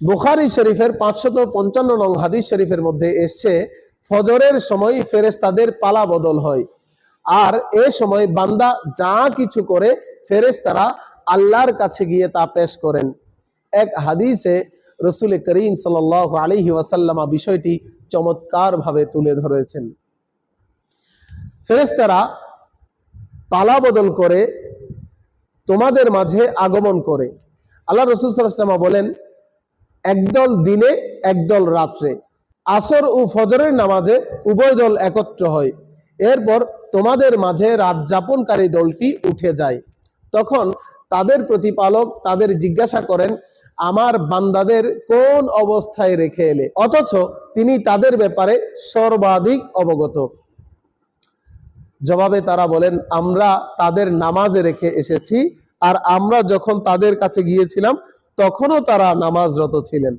বুখারী শরীফের 555 নং হাদিস শরীফের মধ্যে এসছে, ফজরের সময় ফেরেশতাদের পালা বদল হয়, আর এ সময় বান্দা যা কিছু করে ফেরেশতারা আল্লাহর কাছে গিয়ে তা পেশ করেন। এক হাদিসে রাসূল করিম সাল্লাল্লাহু আলাইহি ওয়াসাল্লাম বিষয়টি চমৎকার ভাবে তুলে ধরেছেন। ফেরেশতারা পালা বদল করে তোমাদের মাঝে আগমন করে। আল্লাহ রাসূল সাল্লাল্লাহু আলাইহি ওয়াসাল্লাম বলেন, একদল দিনে একদল রাত্রে, আসর ও ফজরের নামাজে উভয় দল একত্র হয়। এরপর তোমাদের মাঝে রাত যাপনকারী দলটি উঠে যায়। তখন তাদের প্রতিপালক তাদের জিজ্ঞাসা করেন, আমার বান্দাদের কোন অবস্থায় রেখে এলে? অথচ তিনি তাদের ব্যাপারে সর্বাধিক অবগত। জবাবে তারা বলেন, আমরা তাদের নামাজে রেখে এসেছি, আর আমরা যখন তাদের কাছে গিয়েছিলাম তখনও তারা নামাজরত ছিলেন।